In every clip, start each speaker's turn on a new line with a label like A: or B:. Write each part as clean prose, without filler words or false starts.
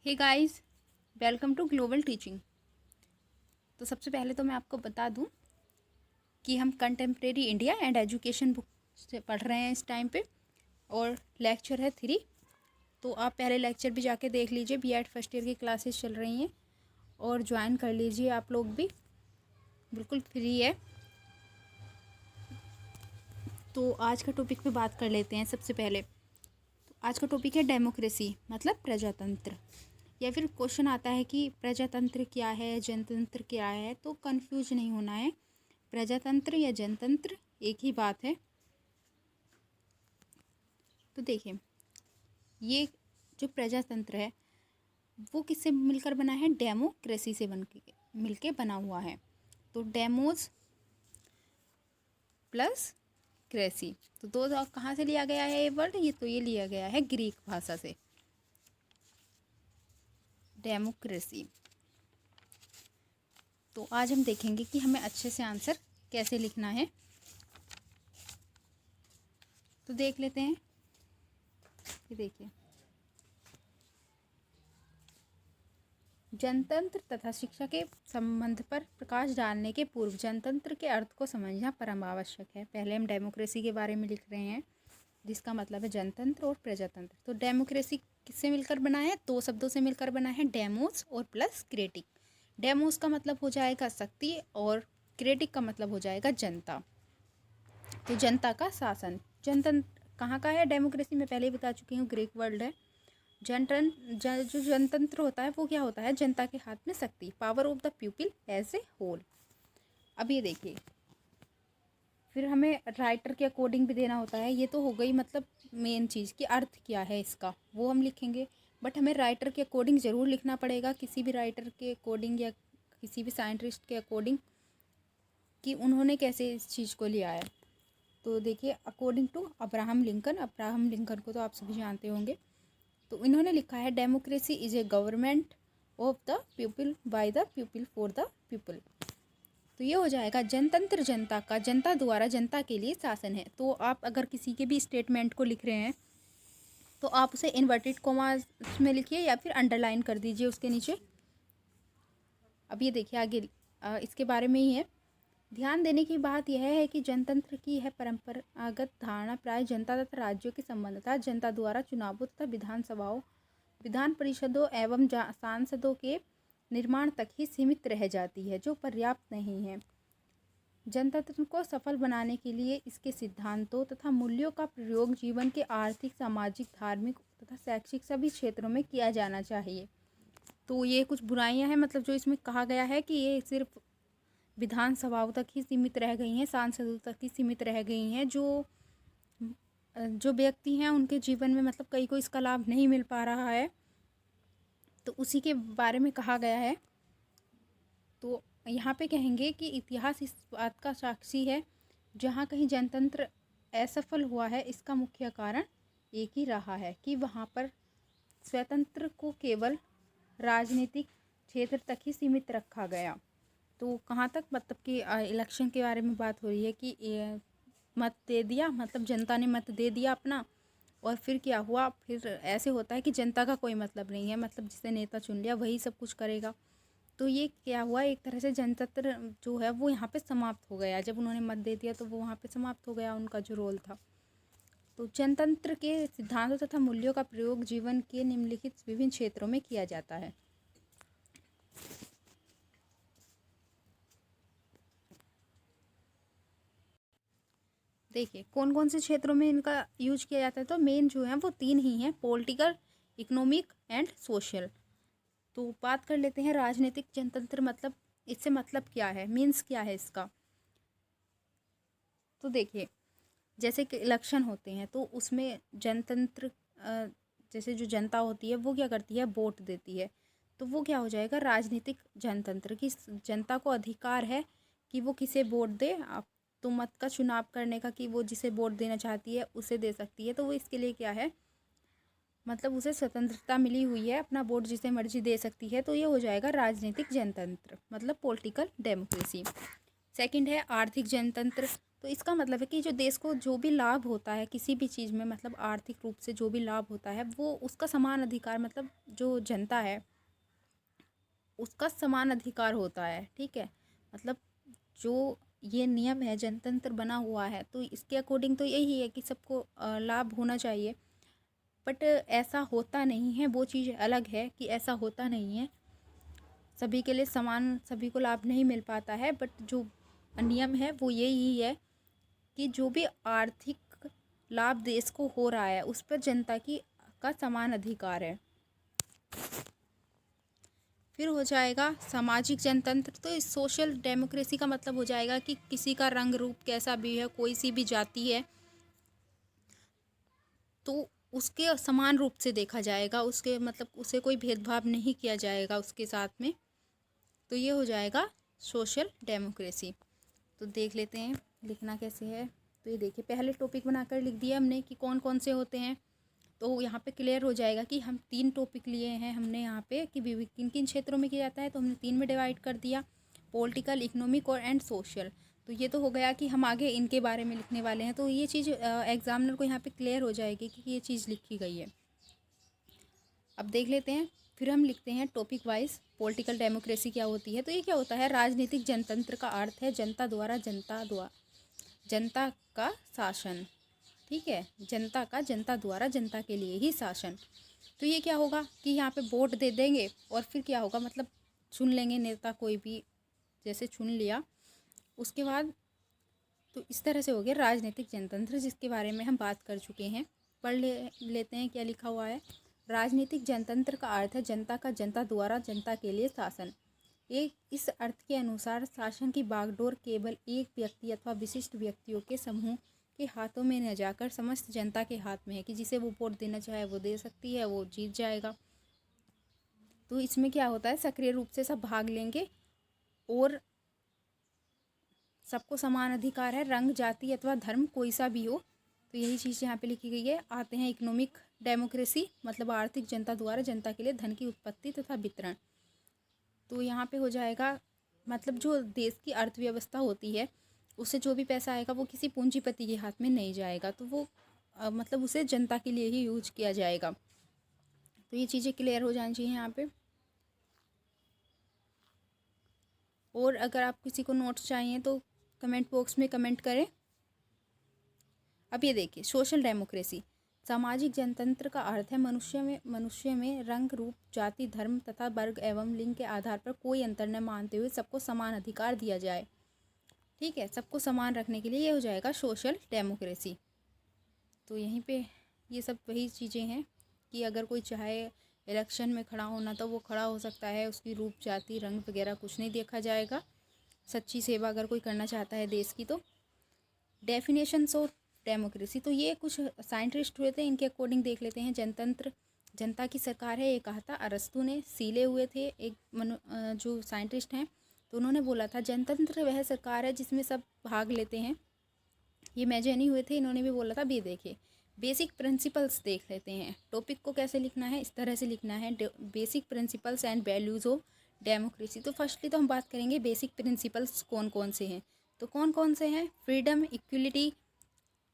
A: Hey guys, welcome to Global Teaching. तो सबसे पहले तो मैं आपको बता दूं कि हम contemporary India and education book से पढ़ रहे हैं इस टाइम पे, और लेक्चर है 3। तो आप पहले लेक्चर भी जाके देख लीजिए। बीएड फर्स्ट ईयर की क्लासेस चल रही हैं और ज्वाइन कर लीजिए। आप लोग भी बिल्कुल फ्री है। तो आज का टॉपिक पे बात कर लेते हैं। सबसे पहले तो आज का टॉपिक है डेमोक्रेसी, मतलब प्रजातंत्र। या फिर क्वेश्चन आता है कि प्रजातंत्र क्या है, जनतंत्र क्या है, तो कंफ्यूज नहीं होना है। प्रजातंत्र या जनतंत्र एक ही बात है। तो देखिए, ये जो प्रजातंत्र है वो किससे मिलकर बना है? डेमोक्रेसी से मिलके बना हुआ है। तो डेमोस प्लस क्रेसी, तो दो कहाँ से लिया गया है ये वर्ड? ये लिया गया है ग्रीक भाषा से, डेमोक्रेसी। तो आज हम देखेंगे कि हमें अच्छे से आंसर कैसे लिखना है। तो देख लेते हैं। ये देखिए, जनतंत्र तथा शिक्षा के संबंध पर प्रकाश डालने के पूर्व जनतंत्र के अर्थ को समझना परम आवश्यक है। पहले हम डेमोक्रेसी के बारे में लिख रहे हैं, जिसका मतलब है जनतंत्र और प्रजातंत्र। तो डेमोक्रेसी किससे मिलकर बना है? दो शब्दों से मिलकर बना है, डेमोस और प्लस क्रेटिक। डेमोस का मतलब हो जाएगा शक्ति और क्रेटिक का मतलब हो जाएगा जनता। तो जनता का शासन। जनतंत्र कहाँ का है? डेमोक्रेसी में पहले ही बता चुकी हूँ, ग्रीक वर्ड है। जो जनतंत्र होता है वो क्या होता है? जनता के हाथ में शक्ति, power of the people as a whole. अब ये देखिए, फिर हमें राइटर के अकॉर्डिंग भी देना होता है। ये तो हो गई मतलब मेन चीज़ कि अर्थ क्या है इसका, वो हम लिखेंगे। बट हमें राइटर के अकॉर्डिंग ज़रूर लिखना पड़ेगा, किसी भी राइटर के अकॉर्डिंग या किसी भी साइंटिस्ट के अकॉर्डिंग, कि उन्होंने कैसे इस चीज़ को लिया है। तो देखिए, अकॉर्डिंग टू अब्राहम लिंकन को तो आप सभी जानते होंगे। तो इन्होंने लिखा है, democracy is a government of the people by the people for the people. तो ये हो जाएगा जनतंत्र जनता का, जनता द्वारा जनता के लिए शासन है। तो आप अगर किसी के भी स्टेटमेंट को लिख रहे हैं तो आप उसे इन्वर्टेड कॉमास में लिखिए या फिर अंडरलाइन कर दीजिए उसके नीचे। अब ये देखिए आगे इसके बारे में ही है। ध्यान देने की बात यह है कि जनतंत्र की है परंपरागत धारणा प्राय जनता तथा राज्यों के संबंध था जनता द्वारा चुनावों तथा विधानसभाओं, विधान परिषदों एवं सांसदों के निर्माण तक ही सीमित रह जाती है, जो पर्याप्त नहीं है। जनतंत्र को सफल बनाने के लिए इसके सिद्धांतों तथा मूल्यों का प्रयोग जीवन के आर्थिक, सामाजिक, धार्मिक तथा शैक्षिक सभी क्षेत्रों में किया जाना चाहिए। तो ये कुछ बुराइयां हैं, मतलब जो इसमें कहा गया है कि ये सिर्फ विधानसभाओं तक ही सीमित रह गई हैं, सांसदों तक ही सीमित रह गई हैं। जो व्यक्ति हैं उनके जीवन में मतलब कई को इसका लाभ नहीं मिल पा रहा है, तो उसी के बारे में कहा गया है। तो यहाँ पे कहेंगे कि इतिहास इस बात का साक्षी है, जहाँ कहीं जनतंत्र असफल हुआ है इसका मुख्य कारण एक ही रहा है कि वहाँ पर स्वतंत्र को केवल राजनीतिक क्षेत्र तक ही सीमित रखा गया। तो कहाँ तक, मतलब कि इलेक्शन के बारे में बात हो रही है कि मत दे दिया, मतलब जनता ने मत दे दिया अपना, और फिर क्या हुआ? फिर ऐसे होता है कि जनता का कोई मतलब नहीं है, मतलब जिसे नेता चुन लिया वही सब कुछ करेगा। तो ये क्या हुआ, एक तरह से जनतंत्र जो है वो यहाँ पे समाप्त हो गया। जब उन्होंने मत दे दिया तो वो वहाँ पे समाप्त हो गया उनका जो रोल था। तो जनतंत्र के सिद्धांतों तथा मूल्यों का प्रयोग जीवन के निम्नलिखित विभिन्न क्षेत्रों में किया जाता है। देखिए कौन कौन से क्षेत्रों में इनका यूज किया जाता है। तो मेन जो है वो 3 ही हैं, पॉलिटिकल, इकोनॉमिक एंड सोशल। तो बात कर लेते हैं राजनीतिक जनतंत्र, मतलब इससे मतलब क्या है, मीन्स क्या है इसका। तो देखिए, जैसे कि इलेक्शन होते हैं तो उसमें जनतंत्र, जैसे जो जनता होती है वो क्या करती है? वोट देती है। तो वो क्या हो जाएगा? राजनीतिक जनतंत्र की जनता को अधिकार है कि वो किसे वोट दे। आप तो मत का चुनाव करने का, कि वो जिसे वोट देना चाहती है उसे दे सकती है। तो वो इसके लिए क्या है, मतलब उसे स्वतंत्रता मिली हुई है, अपना वोट जिसे मर्जी दे सकती है। तो ये हो जाएगा राजनीतिक जनतंत्र, मतलब पॉलिटिकल डेमोक्रेसी। सेकंड है आर्थिक जनतंत्र, तो इसका मतलब है कि जो देश को जो भी लाभ होता है किसी भी चीज़ में, मतलब आर्थिक रूप से जो भी लाभ होता है, वो उसका समान अधिकार, मतलब जो जनता है उसका समान अधिकार होता है। ठीक है, मतलब जो ये नियम है, जनतंत्र बना हुआ है, तो इसके अकॉर्डिंग तो यही है कि सबको लाभ होना चाहिए। बट ऐसा होता नहीं है, वो चीज़ अलग है कि ऐसा होता नहीं है, सभी के लिए समान, सभी को लाभ नहीं मिल पाता है। बट जो नियम है वो यही है कि जो भी आर्थिक लाभ देश को हो रहा है उस पर जनता की का समान अधिकार है। फिर हो जाएगा सामाजिक जनतंत्र। तो इस सोशल डेमोक्रेसी का मतलब हो जाएगा कि किसी का रंग रूप कैसा भी है, कोई सी भी जाति है, तो उसके समान रूप से देखा जाएगा, उसके मतलब उसे कोई भेदभाव नहीं किया जाएगा उसके साथ में। तो ये हो जाएगा सोशल डेमोक्रेसी। तो देख लेते हैं लिखना कैसे है। तो ये देखिए, पहले टॉपिक बनाकर लिख दिया हमने कि कौन कौन से होते हैं। तो यहाँ पे क्लियर हो जाएगा कि हम 3 टॉपिक लिए हैं हमने यहाँ पे कि किन किन क्षेत्रों में किया जाता है, तो हमने 3 में डिवाइड कर दिया, पॉलिटिकल, इकोनॉमिक और एंड सोशल। तो ये तो हो गया कि हम आगे इनके बारे में लिखने वाले हैं। तो ये चीज़ एग्जामिनर को यहाँ पे क्लियर हो जाएगी कि ये चीज़ लिखी गई है। अब देख लेते हैं, फिर हम लिखते हैं टॉपिक वाइज। पॉलिटिकल डेमोक्रेसी क्या होती है? तो ये क्या होता है? राजनीतिक जनतंत्र का अर्थ है जनता का शासन। ठीक है, जनता द्वारा जनता के लिए ही शासन। तो ये क्या होगा कि यहाँ पे वोट दे देंगे और फिर क्या होगा, मतलब चुन लेंगे नेता कोई भी, जैसे चुन लिया, उसके बाद तो इस तरह से हो गया राजनीतिक जनतंत्र, जिसके बारे में हम बात कर चुके हैं। पढ़ लेते हैं क्या लिखा हुआ है। राजनीतिक जनतंत्र का अर्थ है जनता द्वारा जनता के लिए शासन। एक इस अर्थ के अनुसार शासन की बागडोर केवल एक व्यक्ति अथवा विशिष्ट व्यक्तियों के समूह के हाथों में न जाकर समस्त जनता के हाथ में है, कि जिसे वो वोट देना चाहे वो दे सकती है, वो जीत जाएगा। तो इसमें क्या होता है, सक्रिय रूप से सब भाग लेंगे और सबको समान अधिकार है, रंग, जाति अथवा धर्म कोई सा भी हो। तो यही चीज़ यहाँ पे लिखी गई है। आते हैं इकोनॉमिक डेमोक्रेसी, मतलब आर्थिक जनता द्वारा जनता के लिए धन की उत्पत्ति तथा वितरण। तो यहाँ पे हो जाएगा, मतलब जो देश की अर्थव्यवस्था होती है उससे जो भी पैसा आएगा वो किसी पूंजीपति के हाथ में नहीं जाएगा, तो वो मतलब उसे जनता के लिए ही यूज किया जाएगा। तो ये चीज़ें क्लियर हो जानी चाहिए यहाँ पे। और अगर आप किसी को नोट्स चाहिए तो कमेंट बॉक्स में कमेंट करें। अब ये देखिए, सोशल डेमोक्रेसी सामाजिक जनतंत्र का अर्थ है मनुष्य में रंग, रूप, जाति, धर्म तथा वर्ग एवं लिंग के आधार पर कोई अंतर न मानते हुए सबको समान अधिकार दिया जाए। ठीक है, सबको समान रखने के लिए ये हो जाएगा सोशल डेमोक्रेसी। तो यहीं पे ये सब वही चीज़ें हैं कि अगर कोई चाहे इलेक्शन में खड़ा होना तो वो खड़ा हो सकता है, उसकी रूप, जाति, रंग वगैरह कुछ नहीं देखा जाएगा। सच्ची सेवा अगर कोई करना चाहता है देश की। तो डेफिनेशंस ऑफ डेमोक्रेसी, तो ये कुछ साइंटिस्ट हुए थे, इनके अकॉर्डिंग देख लेते हैं। जनतंत्र जनता की सरकार है, ये कहा था अरस्तु ने। सीले हुए थे एक जो साइंटिस्ट हैं, तो उन्होंने बोला था जनतंत्र वह सरकार है जिसमें सब भाग लेते हैं। ये मैजेनी हुए थे, इन्होंने भी बोला था। भी देखिए, बेसिक प्रिंसिपल्स देख लेते हैं। टॉपिक को कैसे लिखना है, इस तरह से लिखना है, basic principles and values of democracy. तो फर्स्टली तो हम बात करेंगे बेसिक प्रिंसिपल्स कौन कौन से हैं। तो कौन कौन से हैं? फ्रीडम, इक्वलिटी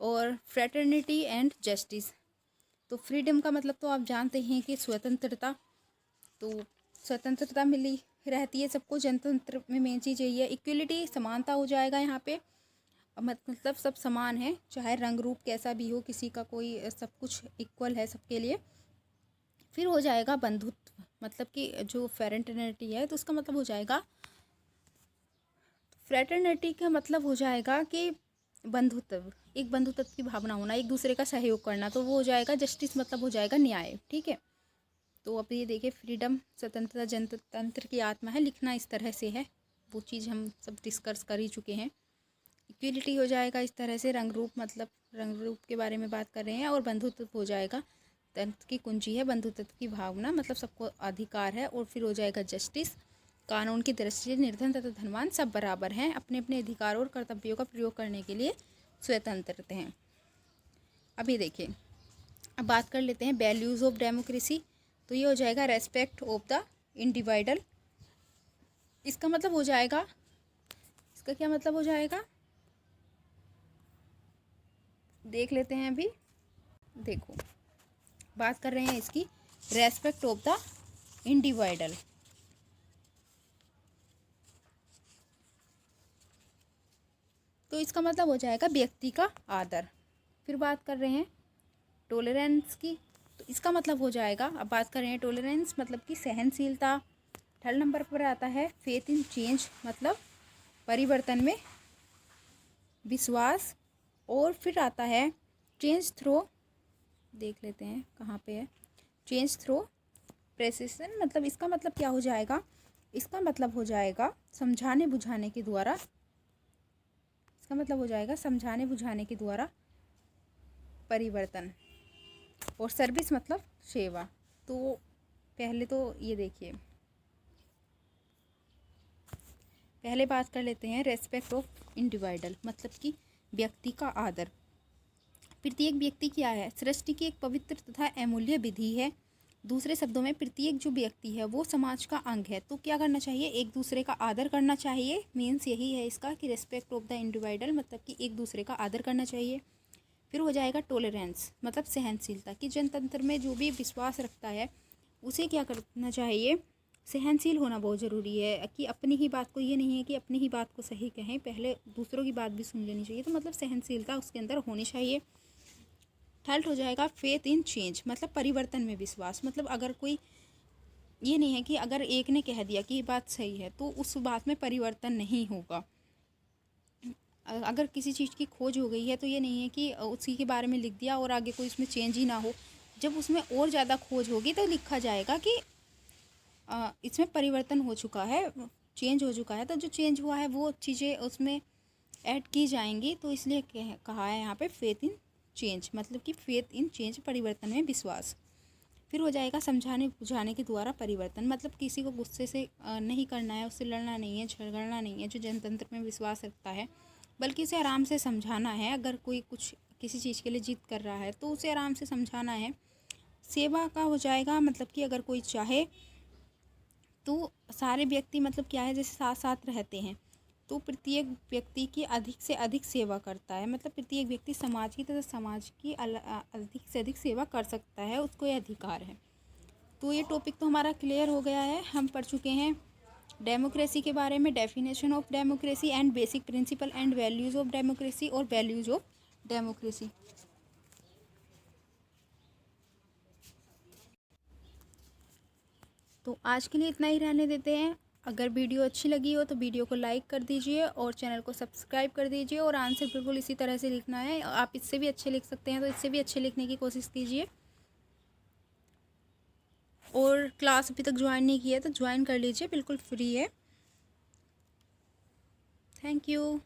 A: और फ्रेटर्निटी एंड जस्टिस। तो फ्रीडम का मतलब तो आप जानते हैं कि स्वतंत्रता। तो स्वतंत्रता मिली रहती है सबको, जनतंत्र में मेन चीज़ यही है। इक्वलिटी, समानता हो जाएगा यहाँ पे, मतलब सब समान है, चाहे रंग रूप कैसा भी हो, किसी का कोई, सब कुछ इक्वल है सबके लिए। फिर हो जाएगा बंधुत्व, मतलब कि जो फ्रेटर्निटी है तो उसका मतलब हो जाएगा, फ्रेटर्निटी का मतलब हो जाएगा कि बंधुत्व, एक बंधुत्व की भावना होना, एक दूसरे का सहयोग करना। तो वो हो जाएगा जस्टिस, मतलब हो जाएगा न्याय। ठीक है, तो अब ये देखिए, फ्रीडम, स्वतंत्रता जनतंत्र की आत्मा है, लिखना इस तरह से है, वो चीज़ हम सब डिस्कस कर ही चुके हैं। इक्वलिटी हो जाएगा इस तरह से, रंग रूप, मतलब रंग रूप के बारे में बात कर रहे हैं। और बंधुत्व हो जाएगा, तंत्र की कुंजी है बंधुत्व की भावना, मतलब सबको अधिकार है। और फिर हो जाएगा जस्टिस, कानून की दृष्टि से निर्धन तथा धनवान सब बराबर हैं, अपने अपने अधिकारों और कर्तव्यों का प्रयोग करने के लिए स्वतंत्र हैं। अभी देखिए, अब बात कर लेते हैं वैल्यूज़ ऑफ डेमोक्रेसी। तो ये हो जाएगा रेस्पेक्ट ऑफ द इंडिविजुअल। इसका मतलब हो जाएगा, इसका क्या मतलब हो जाएगा? देख लेते हैं अभी। देखो, बात कर रहे हैं इसकी रेस्पेक्ट ऑफ द इंडिविजुअल। तो इसका मतलब हो जाएगा व्यक्ति का आदर। फिर बात कर रहे हैं टॉलरेंस की, तो इसका मतलब हो जाएगा, अब बात कर रहे हैं टॉलरेंस मतलब कि सहनशीलता। थर्ड नंबर पर आता है फेथ इन चेंज, मतलब परिवर्तन में विश्वास। और फिर आता है चेंज थ्रो, देख लेते हैं कहाँ पे है, चेंज थ्रो प्रेसिशन, मतलब इसका मतलब क्या हो जाएगा, इसका मतलब हो जाएगा समझाने बुझाने के द्वारा, इसका मतलब हो जाएगा समझाने बुझाने के द्वारा परिवर्तन। और सर्विस मतलब सेवा। तो पहले तो ये देखिए, पहले बात कर लेते हैं रेस्पेक्ट ऑफ इंडिविजुअल, मतलब कि व्यक्ति का आदर। प्रत्येक व्यक्ति क्या है, सृष्टि की एक पवित्र तथा अमूल्य विधि है। दूसरे शब्दों में प्रत्येक जो व्यक्ति है वो समाज का अंग है। तो क्या करना चाहिए, एक दूसरे का आदर करना चाहिए। मीन्स यही है इसका कि रेस्पेक्ट ऑफ द इंडिविजुअल, मतलब कि एक दूसरे का आदर करना चाहिए। फिर हो जाएगा टॉलरेंस, मतलब सहनशीलता, कि जनतंत्र में जो भी विश्वास रखता है उसे क्या करना चाहिए, सहनशील होना बहुत ज़रूरी है। कि अपनी ही बात को, ये नहीं है कि अपनी ही बात को सही कहें, पहले दूसरों की बात भी सुन लेनी चाहिए। तो मतलब सहनशीलता उसके अंदर होनी चाहिए। थर्ड हो जाएगा फेथ इन चेंज, मतलब परिवर्तन में विश्वास। मतलब अगर कोई, ये नहीं है कि अगर एक ने कह दिया कि ये बात सही है तो उस बात में परिवर्तन नहीं होगा। अगर किसी चीज़ की खोज हो गई है तो ये नहीं है कि उसी के बारे में लिख दिया और आगे कोई उसमें चेंज ही ना हो। जब उसमें और ज़्यादा खोज होगी तो लिखा जाएगा कि इसमें परिवर्तन हो चुका है, चेंज हो चुका है। तो जो चेंज हुआ है वो चीज़ें उसमें ऐड की जाएंगी। तो इसलिए कहा है यहाँ पे फेथ इन चेंज, मतलब कि फेथ इन चेंज, परिवर्तन में विश्वास। फिर हो जाएगा समझाने बुझाने के द्वारा परिवर्तन, मतलब किसी को गुस्से से नहीं करना है, उससे लड़ना नहीं है, झगड़ना नहीं है जो जनतंत्र में विश्वास रखता है, बल्कि उसे आराम से समझाना है। अगर कोई कुछ किसी चीज़ के लिए जिद कर रहा है तो उसे आराम से समझाना है। सेवा का हो जाएगा, मतलब कि अगर कोई चाहे तो सारे व्यक्ति, मतलब क्या है, जैसे साथ साथ रहते हैं तो प्रत्येक व्यक्ति की अधिक से अधिक सेवा करता है। मतलब प्रत्येक व्यक्ति समाज की तथा समाज की अधिक से अधिक सेवा कर सकता है, उसको ये अधिकार है। तो ये टॉपिक तो हमारा क्लियर हो गया है। हम पढ़ चुके हैं डेमोक्रेसी के बारे में, definition of democracy and basic principle and values of democracy और वैल्यूज़ ऑफ डेमोक्रेसी। तो आज के लिए इतना ही रहने देते हैं। अगर वीडियो अच्छी लगी हो तो वीडियो को लाइक कर दीजिए और चैनल को सब्सक्राइब कर दीजिए। और आंसर बिल्कुल इसी तरह से लिखना है, आप इससे भी अच्छे लिख सकते हैं तो इससे भी अच्छे लिखने की कोशिश कीजिए। और क्लास अभी तक ज्वाइन नहीं किया तो ज्वाइन कर लीजिए, बिल्कुल फ्री है। Thank you.